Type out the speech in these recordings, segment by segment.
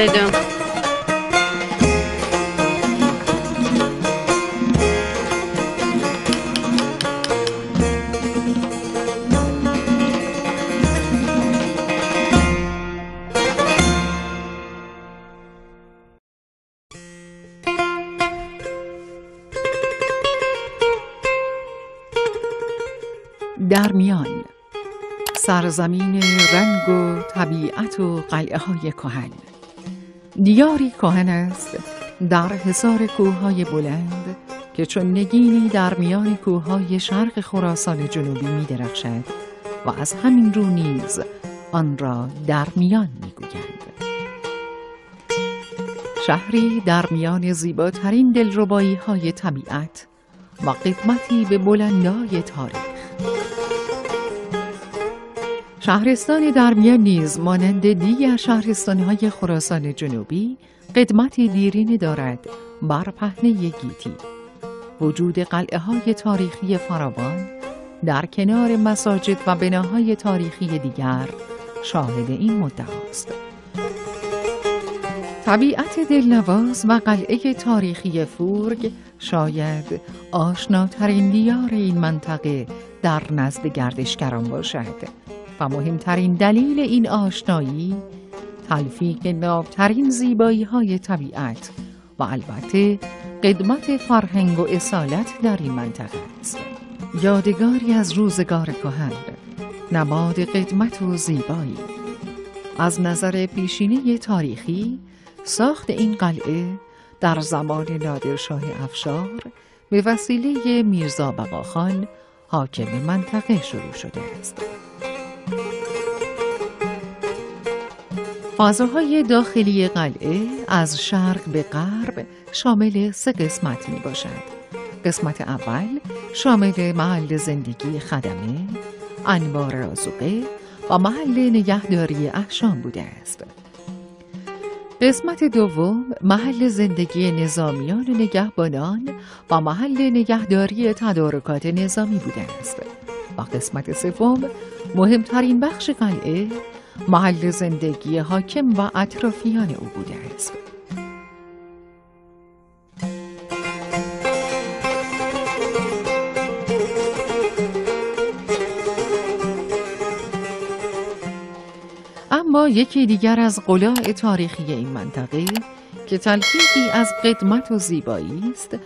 زیدم. درمیان، سرزمین رنگ و طبیعت و قلعه های کهن. دیاری کهن است در حصار کوههای بلند که چون نگینی در میان کوههای شرق خراسان جنوبی می درخشد و از همین رو نیز آن را درمیان می گویند. شهری در میان زیباترین دلربایی های طبیعت و قدمتی به بلندای تاریخ. شهرستان درمیان نیز مانند دیگر شهرستان‌های خراسان جنوبی قدمتی دیرینه دارد بر پهنه گیتی. وجود قلعه‌های تاریخی فراوان در کنار مساجد و بناهای تاریخی دیگر شاهد این مدعاست. طبیعت دلنواز و قلعه تاریخی فورگ شاید آشناترین دیار این منطقه در نزد گردشگران باشد و مهمترین دلیل این آشنایی تلفیق نابترین زیبایی‌های طبیعت و البته قدمت فرهنگ و اصالت در این منطقه است. یادگاری از روزگار کهن، نماد قدمت و زیبایی. از نظر پیشینه تاریخی، ساخت این قلعه در زمان نادرشاه افشار به وسیله میرزا بقاخان حاکم منطقه شروع شده است. فضاهای داخلی قلعه از شرق به غرب شامل 3 قسمت می باشد. قسمت اول شامل محل زندگی خدمه، انبار آذوقه و محل نگهداری احشام بوده است. قسمت دوم محل زندگی نظامیان و نگهبانان و محل نگهداری تدارکات نظامی بوده است. و قسمت سوم مهمترین بخش قلعه محل زندگی حاکم و اطرافیان او بوده است. اما یکی دیگر از قلاع تاریخی این منطقه که تلفیقی از قدمت و زیبایی است،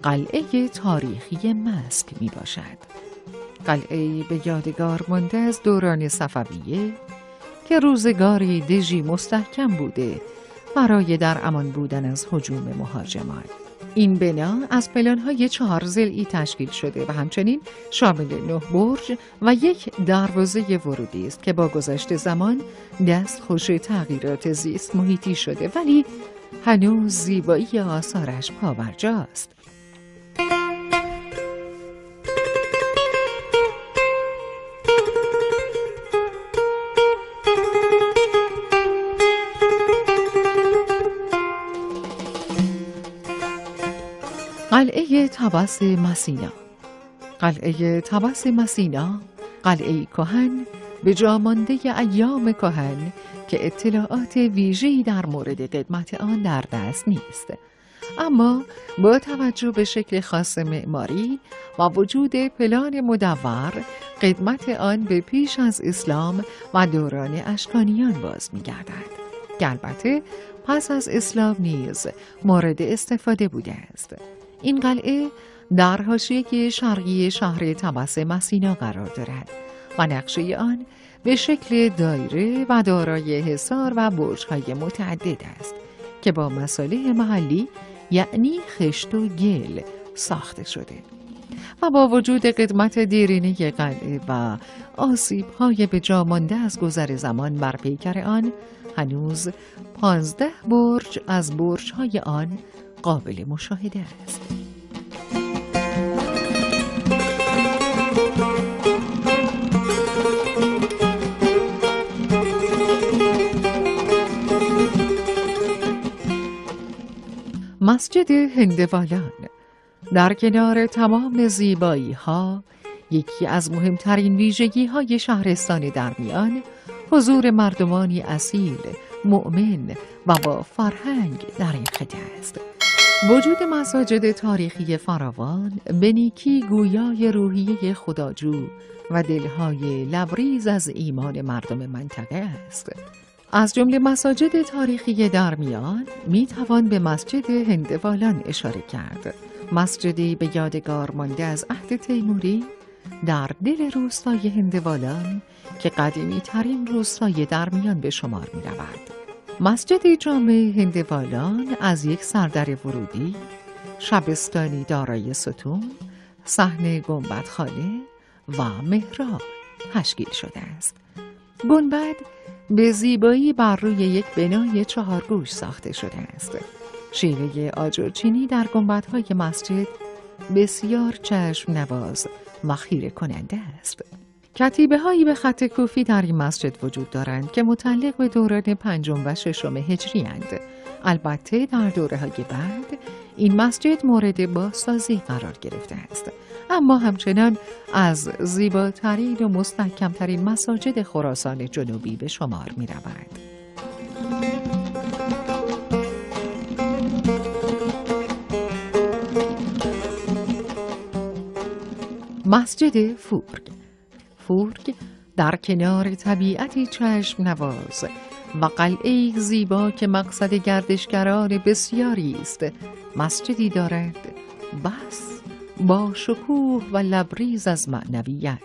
قلعه تاریخی مسک می باشد. قلعه به یادگار مانده از دوران صفویه که روزگاری دژی مستحکم بوده برای در امان بودن از هجوم مهاجمان. این بنا از پلان‌های 4 ضلعی تشکیل شده و همچنین شامل 9 برج و 1 دروازه ورودی است که با گذشت زمان دستخوش تغییرات زیست محیطی شده، ولی هنوز زیبایی آثارش پابرجاست. قلعه طبس مسینا. قلعه طبس مسینا، قلعه کهن به جا مانده ایام کهن که اطلاعات ویژه‌ای در مورد قدمت آن در دست نیست، اما با توجه به شکل خاص معماری و وجود پلان مدور، قدمت آن به پیش از اسلام و دوران اشکانیان باز می‌گردد که البته پس از اسلام نیز مورد استفاده بوده است. این قلعه در حاشیه شرقی شهر طبس مسینا قرار دارد و نقشه آن به شکل دایره و دارای حصار و برج‌های متعدد است که با مصالح محلی یعنی خشت و گل ساخته شده و با وجود قدمت دیرینه قلعه و آسیب‌های به جا مانده از گذر زمان بر پیکر آن، هنوز 15 برج از برج‌های آن قابل مشاهده است. مسجد هندوالان در کنار تمام زیبایی ها، یکی از مهمترین ویژگی های شهرستان درمیان حضور مردمانی اصیل، مؤمن و با فرهنگ در این خطه است. وجود مساجد تاریخی فراوان به نیکی گویای روحیه خداجو و دلهای لبریز از ایمان مردم منطقه است. از جمله مساجد تاریخی درمیان می توان به مسجد هندوالان اشاره کرد. مسجدی به یادگار مانده از عهد تیموری در دل روستای هندوالان که قدیمی ترین روستای درمیان به شمار می رود. مسجد جامع هندوالان از یک سردر ورودی، شبستانی دارای ستون، صحن گنبدخانه و محراب تشکیل شده است. گنبد به زیبایی بر روی یک بنای 4 گوش ساخته شده است. شیوه آجرچینی در گنبدهای مسجد بسیار چشم نواز و خیره کننده است. کتیبه هایی به خط کوفی در این مسجد وجود دارند که متعلق به دوران 5 و 6 هجری اند. البته در دوره های بعد این مسجد مورد بازسازی قرار گرفته است، اما همچنان از زیباترین و مستحکمترین مساجد خراسان جنوبی به شمار می رود. مسجد فورگ در کنار طبیعتی چشم نواز و قلعه زیبا که مقصد گردشگران بسیاری است، مسجدی دارد بس با شکوه و لبریز از معنویت.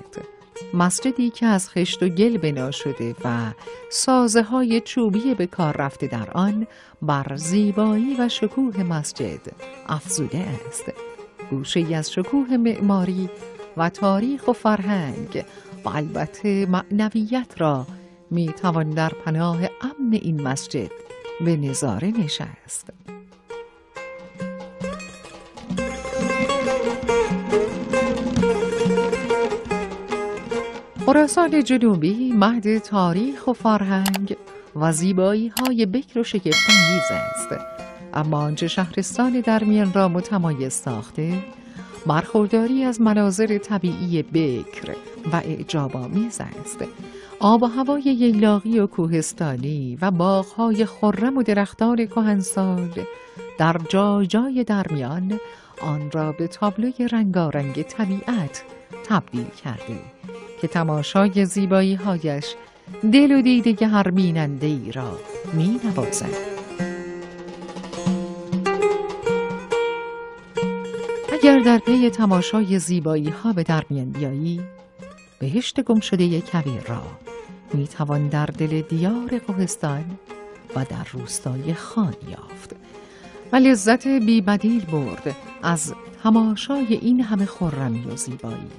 مسجدی که از خشت و گل بنا شده و سازه های چوبی به کار رفته در آن بر زیبایی و شکوه مسجد افزوده است. گوشه‌ای از شکوه معماری و تاریخ و فرهنگ و البته معنویت را می توان در پناه امن این مسجد به نظاره نشست. خراسان جنوبی مهد تاریخ و فرهنگ و زیبایی های بکر و شگفت‌انگیز است، اما آنچه شهرستان درمیان را متمایز ساخته برخورداری از مناظر طبیعی بکر و اعجاب‌آمیز است. آب و هوای ییلاقی و کوهستانی و باغ‌های خرم و درختان کهنسال در جای جای درمیان آن را به تابلوی رنگارنگ طبیعت تبدیل کرده که تماشای زیبایی‌هایش دل و دیده هر بیننده‌ای را می‌نوازد. اگر در پی تماشای زیبایی‌ها به درمیان بیایی، بهشت گمشده کویر را می‌توان در دل دیار کوهستان و در روستای خان یافت و لذت بی‌بدیل برد از تماشای این همه خرمی و زیبایی.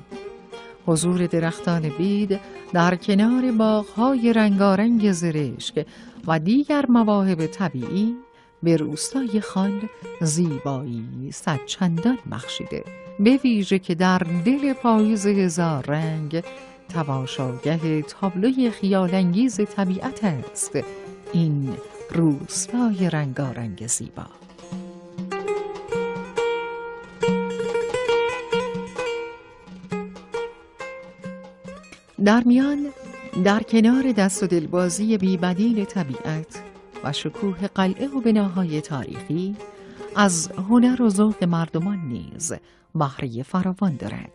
حضور درختان بید در کنار باغ‌های رنگارنگ زرشک و دیگر مواهب طبیعی به روستای خان زیبایی صدچندان بخشیده، به ویژه که در دل پاییز هزار رنگ تماشاگه تابلوی خیال‌انگیز طبیعت است این روستای رنگارنگ زیبا. درمیان در کنار دست و دلبازی بی‌بدیل طبیعت و شکوه قلعه و بناهای تاریخی، از هنر و ذوق مردمان نیز بهره فراوان دارد.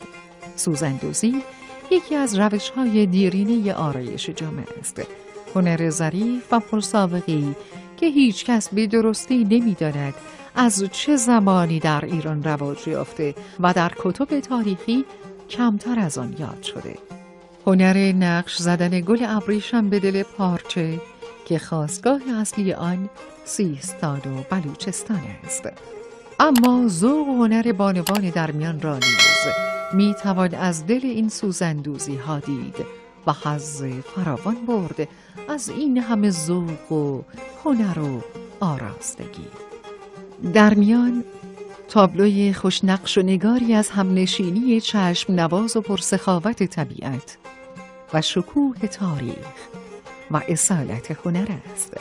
سوزندوزی یکی از روش‌های دیرینه آرایش جامه است. هنر ظریف و پرسابقه‌ای که هیچ کس به درستی نمی‌داند از چه زمانی در ایران رواج یافته و در کتب تاریخی کمتر از آن یاد شده. هنر نقش زدن گل ابریشم به دل پارچه که خاستگاه اصلی آن سیستان و بلوچستان است. اما ذوق و هنر بانوان درمیان را نیز می توان از دل این سوزندوزی ها دید و حظ فراوان برد از این همه ذوق و هنر و آراستگی. درمیان تابلوی خوشنقش و نگاری از همنشینی چشم نواز و پرسخاوت طبیعت و شکوه تاریخ و اصالت هنر است.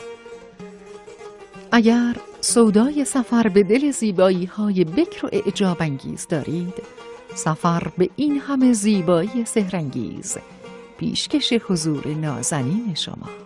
اگر سودای سفر به دل زیبایی‌های بکر و اعجاب انگیز دارید، سفر به این همه زیبایی سحرانگیز پیشکش حضور نازنین شما.